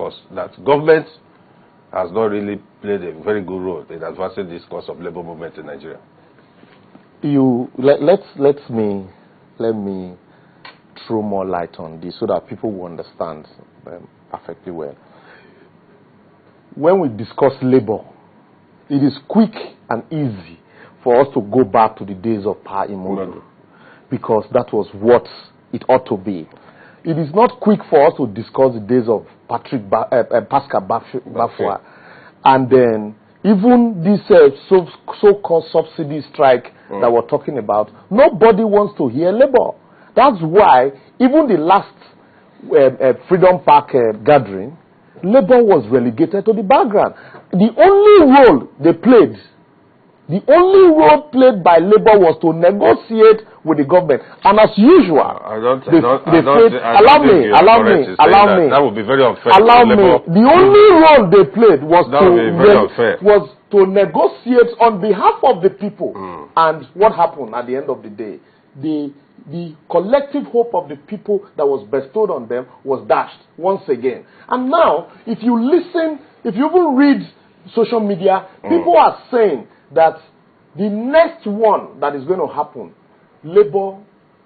discuss that government has not really played a very good role in advancing this cause of labor movement in Nigeria. Let me throw more light on this so that people will understand perfectly well. When we discuss labor, it is quick and easy for us to go back to the days of Pa Imodu, because that was what it ought to be. It is not quick for us to discuss the days of Pascal Bafwa, and then even this so-called subsidy strike that we're talking about. Nobody wants to hear labor. That's why even the last Freedom Park gathering, labor was relegated to the background. The only role played by labor was to negotiate with the government. And as usual, allow me. That would be very unfair. Allow me. The only role they played was to negotiate on behalf of the people. And what happened at the end of the day? The collective hope of the people that was bestowed on them was dashed once again. And now, if you even read social media, people are saying that the next one that is going to happen, labor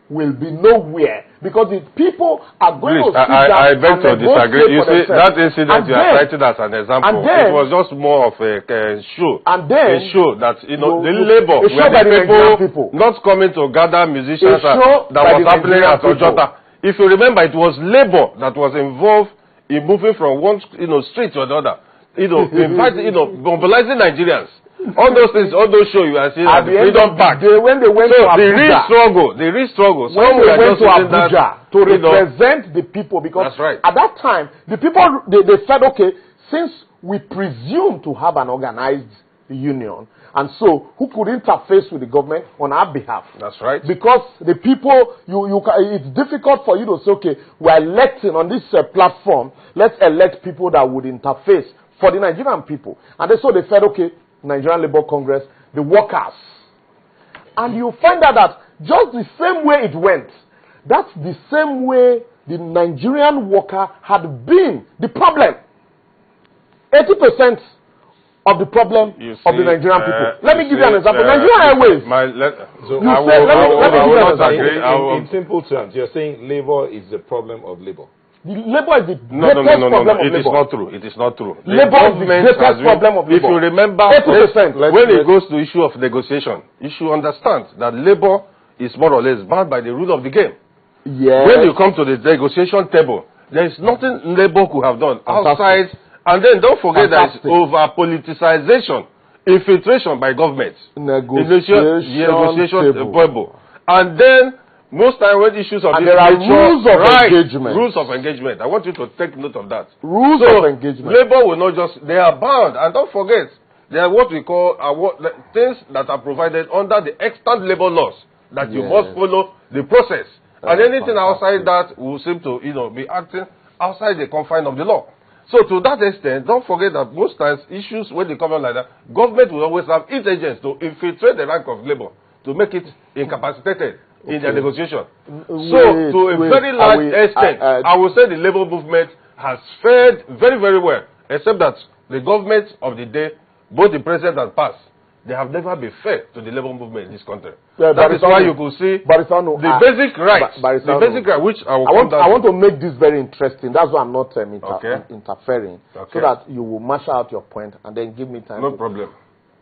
will be nowhere, because the people are going to sit down. I beg to disagree. You see, that incident you are citing as an example, it was just more of a show. And then, a show that, the labor, were the people not coming to gather musicians that was happening at Ojota. If you remember, it was labor that was involved in moving from one street to another, inviting, mobilizing Nigerians. All those things, all those shows you are seeing at the Freedom Park. When they went to Abuja, the real struggle. When they went to Abuja to represent the people, because that's right. At that time, the people, they said, okay, since we presume to have an organized union, and so who could interface with the government on our behalf? That's right. Because the people, it's difficult for you to say, okay, we're electing on this platform, let's elect people that would interface for the Nigerian people. And so they said, okay, Nigerian Labour Congress, the workers. And you find out that just the same way it went, that's the same way the Nigerian worker had been the problem. 80% of the problem of the Nigerian people. Let me give you an example. Nigerian Airways. In simple terms, you're saying labor is the problem of labor. The labor is the greatest problem of labor. It is not true. It is not true. Labor is the greatest problem of labor. If you remember, when it goes to issue of negotiation, you should understand that labor is more or less bound by the rule of the game. Yes. When you come to the negotiation table, there is nothing labor could have done outside. And then don't forget that it's over-politicization, infiltration by government. Negotiation table. And then, most time when issues of this nature, rules of engagement. I want you to take note of that. Rules of engagement. Labor will not just, they are bound. And don't forget, they are what we call things that are provided under the extant labor laws, that you must follow the process. And anything outside that will seem to be acting outside the confine of the law. So to that extent, don't forget that most times issues when they come out like that, government will always have its agents to infiltrate the rank of labor, to make it incapacitated in their negotiation. So to a very large extent, I will say the labor movement has fared very, very well, except that the government of the day, both the present and past, they have never been fair to the labor movement in this country. That is why you could see the basic rights, which I want to make this very interesting. That's why I'm not interfering, so that you will mash out your point and then give me time. No problem.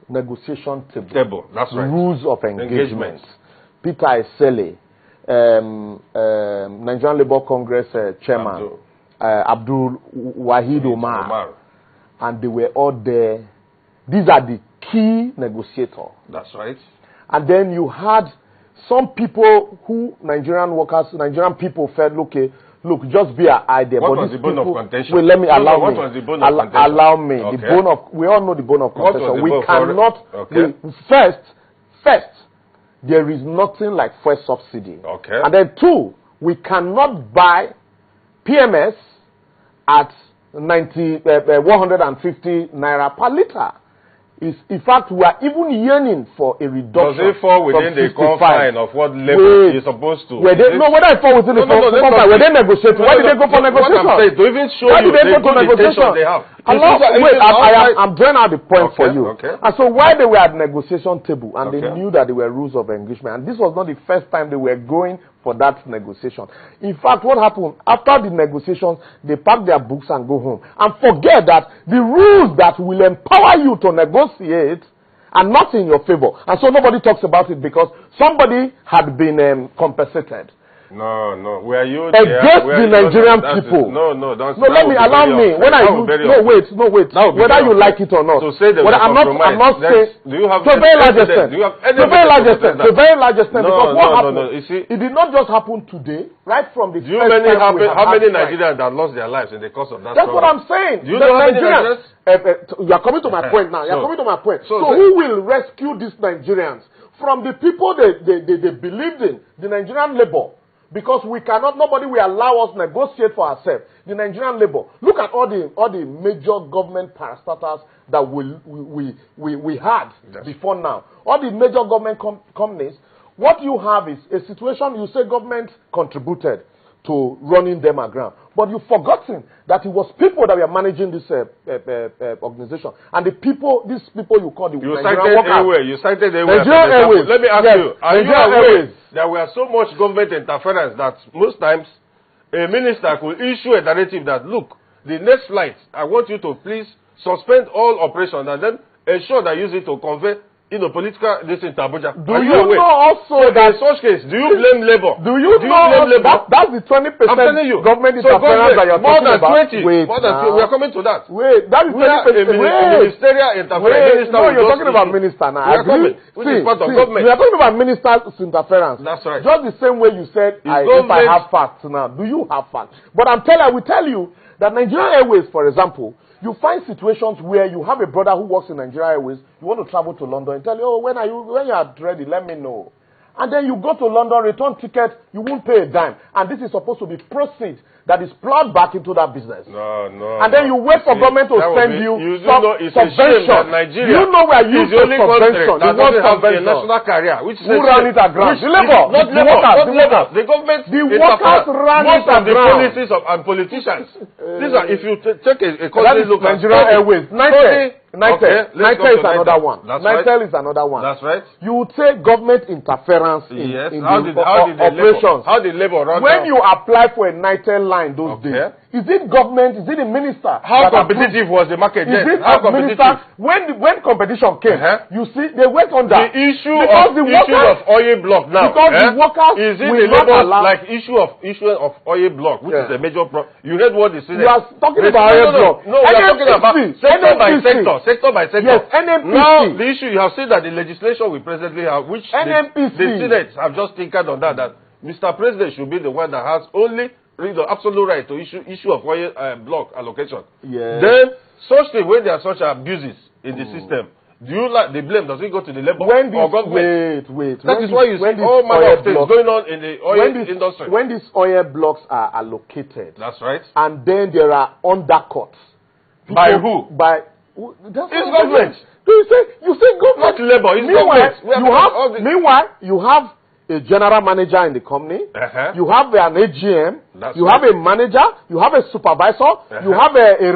Negotiation table. That's right. Rules of engagement. Peter Esele, Nigerian Labour Congress chairman, Abdul Wahid Omar, and they were all there. These are the key negotiator. That's right. And then you had some people who Nigerian people felt, okay, look, just be an idea. What was the bone of contention? Well, allow me. What was the bone of contention? Allow me. Okay. The bone of, we all know the bone of contention. We cannot. First, there is nothing like fuel subsidy. Okay. And then 2, we cannot buy PMS at 150 naira per liter. is, in fact, we are even yearning for a reduction. Does it fall within the 65 confine of what labor is supposed to? Were they, no, whether it fall within the confine, were they negotiating? Why did they go for negotiation? What I'm saying, to even show why you did they go the for negotiation? they have. Wait, I'm drawing out the point for you. Okay. And so while they were at negotiation table and they Okay. knew that there were rules of engagement, and this was not the first time they were going for that negotiation. In fact, what happened after the negotiations, they pack their books and go home and forget that the rules that will empower you to negotiate are not in your favor. And so nobody talks about it because somebody had been compensated. No, were you against the Nigerian people? No, don't. No, allow me. When I use, wait. Whether you like it or not. So say that I'm not saying. Do you have to a very large extent? Do you have any to a very large extent? To a very large extent. No, because what happened? No. You see, it did not just happen today. Right from the do you many how many Nigerians that lost their lives in the course of that? That's what I'm saying. Do you know how many Nigerians? You are coming to my point now. You are coming to my point. So who will rescue these Nigerians from the people they believed in, the Nigerian labor? Because nobody will allow us negotiate for ourselves. The Nigerian labor. Look at all the major government parastatals that we had before now. All the major government companies. What you have is a situation. You say government contributed to running them aground, but you've forgotten that it was people that were managing this organization, and these people you call the Nigerian workers. You cited Nigerian Airways. Let me ask you: are you aware that we have so much government interference that most times a minister could issue a directive that, look, the next flight, I want you to please suspend all operations and then ensure that use it to convey political this in Abuja. Do you know also that in such case, do you blame labor? Do you know that's the 20% government interference that you're talking about? More than 20. We are coming to that. Wait, that is 20%. Ministerial interference. No, you're talking about minister now. We are coming. Which is part of government. We are talking about minister's interference. That's right. Just the same way you said, if I have facts now. Do you have facts? But I will tell you that Nigerian Airways, for example, you find situations where you have a brother who works in Nigeria Airways, you want to travel to London and tell you, when you are ready, let me know. And then you go to London, return ticket, you won't pay a dime. And this is supposed to be proceeds that is plowed back into that business. No. And then you wait for government to send you subvention. You know where you use subvention. You want a national career. Who ran it aground? The labor. Not the workers. The government. The workers ran it aground. The policies and politicians. These are, if you take a country look at Nigeria Airways. Nitel is another one. Nitel is another one. That's right. You would say government interference in operations. How did labor run? When you apply for a Nitel line those days, is it government? Is it the minister? How competitive was the market then? How competitive? When competition came, you see they went on that. The issue of oil block now. Because the workers is it the labor like issue of oil block, which is a major problem. You heard what they said. You are talking about oil block. No, we are talking about sector by sector. Sector by sector. Yes, NMPC. Now, the issue, you have seen that the legislation we presently have, which NMPC. the Senate have just tinkered on that Mr. President should be the one that has only the absolute right to issue of oil block allocation. Yes. Then, such thing, when there are such abuses in the system, do you like the blame? Does it go to the labor or government? Wait. That is why you see all manner of things going on in the oil industry. When these oil blocks are allocated. That's right. And then there are undercuts. By who? It's government. You say government. Not labor, it's government. Meanwhile, you have a general manager in the company. You have an AGM. You have a manager. You have a supervisor. You have a